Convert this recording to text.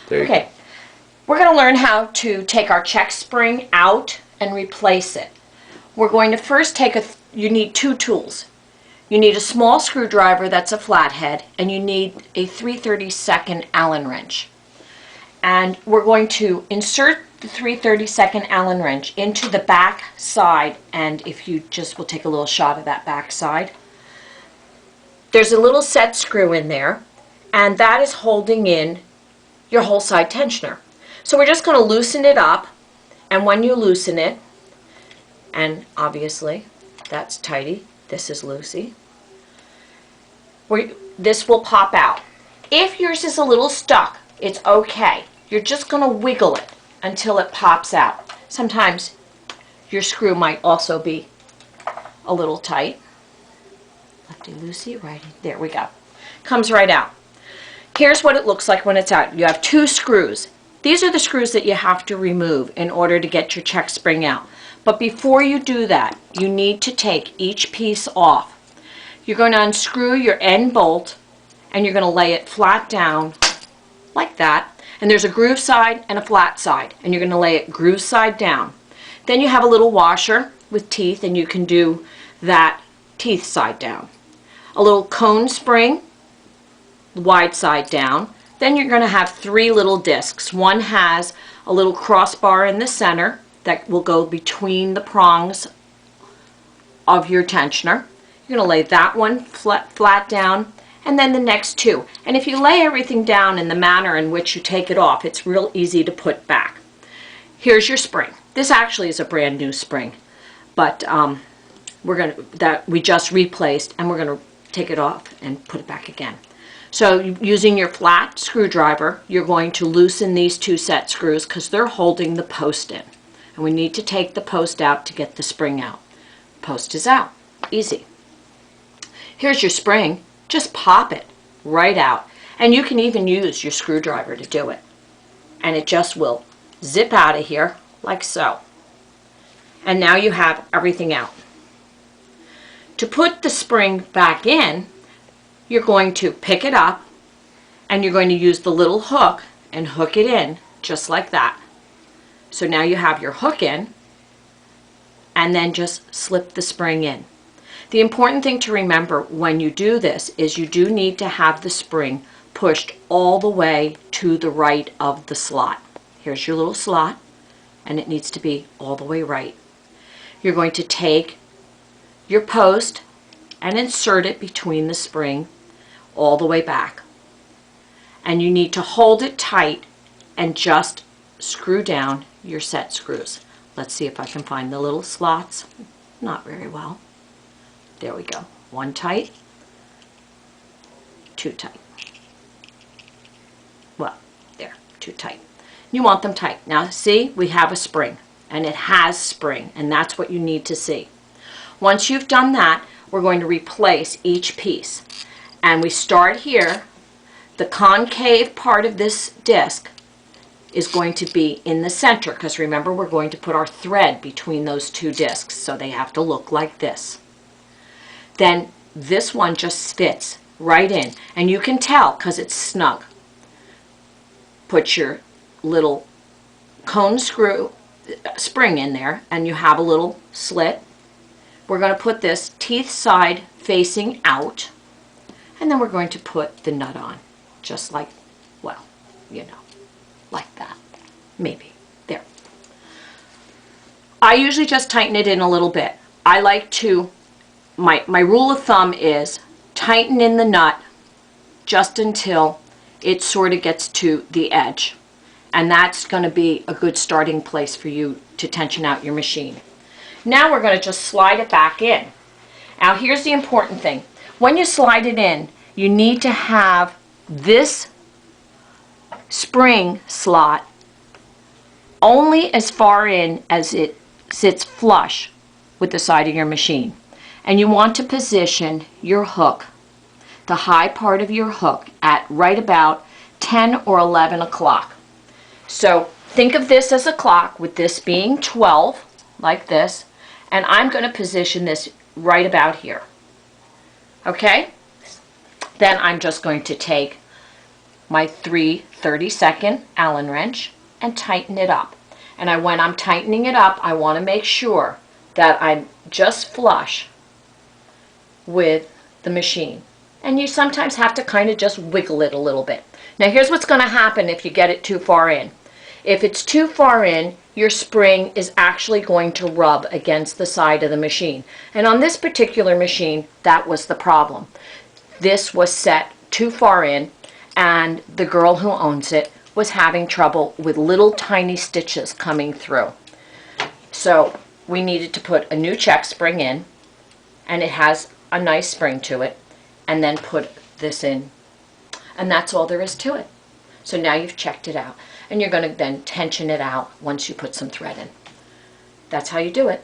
There you go. Okay, we're going to learn how to take our check spring out and replace it. We're going to first take you need two tools. You need a small screwdriver that's a flathead, and you need a 3/32 Allen wrench. And we're going to insert the 3/32 Allen wrench into the back side, and if you just will take a little shot of that back side. There's a little set screw in there, and that is holding in your whole side tensioner. So we're just going to loosen it up, and when you loosen it, and obviously that's tighty, this is loosey, this will pop out. If yours is a little stuck, it's okay. You're just going to wiggle it until it pops out. Sometimes your screw might also be a little tight. Lefty loosey, righty, there we go. Comes right out. Here's what it looks like when it's out. You have two screws. These are the screws that you have to remove in order to get your check spring out. But before you do that, you need to take each piece off. You're going to unscrew your end bolt, and you're going to lay it flat down like that. And there's a groove side and a flat side, and you're going to lay it groove side down. Then you have a little washer with teeth, and you can do that teeth side down. A little cone spring, wide side down. Then you're going to have three little discs. One has a little crossbar in the center that will go between the prongs of your tensioner. You're going to lay that one flat down, and then the next two. And if you lay everything down in the manner in which you take it off, it's real easy to put back. Here's your spring. This actually is a brand new spring, but we just replaced, and we're going to take it off and put it back again. So using your flat screwdriver, you're going to loosen these two set screws because they're holding the post in. And we need to take the post out to get the spring out. Post is out. Easy. Here's your spring. Just pop it right out. And you can even use your screwdriver to do it. And it just will zip out of here like so. And now you have everything out. To put the spring back in, you're going to pick it up, and you're going to use the little hook and hook it in just like that. So now you have your hook in, and then just slip the spring in. The important thing to remember when you do this is you do need to have the spring pushed all the way to the right of the slot. Here's your little slot, and it needs to be all the way right. You're going to take your post and insert it between the spring all the way back. And you need to hold it tight and just screw down your set screws. Let's see if I can find the little slots. Not very well. There we go. One tight, two tight. Well, there, two tight. You want them tight. Now see, we have a spring, and it has spring, and that's what you need to see. Once you've done that, we're going to replace each piece. And we start here. The concave part of this disc is going to be in the center, because remember, we're going to put our thread between those two discs, so they have to look like this. Then this one just fits right in, and you can tell because it's snug. Put your little cone spring in there, and you have a little slit. We're going to put this teeth side facing out, and then we're going to put the nut on, just like, well, you know, like that. Maybe. There. I usually just tighten it in a little bit. I like to, my rule of thumb is tighten in the nut just until it sort of gets to the edge. And that's going to be a good starting place for you to tension out your machine. Now we're going to just slide it back in. Now here's the important thing. When you slide it in, you need to have this spring slot only as far in as it sits flush with the side of your machine. And you want to position your hook, the high part of your hook, at right about 10 or 11 o'clock. So think of this as a clock, with this being 12, like this, and I'm going to position this right about here. Okay? Then I'm just going to take my 3/32 Allen wrench and tighten it up. And when I'm tightening it up, I want to make sure that I'm just flush with the machine. And you sometimes have to kind of just wiggle it a little bit. Now here's what's going to happen if you get it too far in. If it's too far in, your spring is actually going to rub against the side of the machine. And on this particular machine, that was the problem. This was set too far in, and the girl who owns it was having trouble with little tiny stitches coming through. So we needed to put a new check spring in, and it has a nice spring to it, and then put this in. And that's all there is to it. So now you've checked it out. And you're going to then tension it out once you put some thread in. That's how you do it.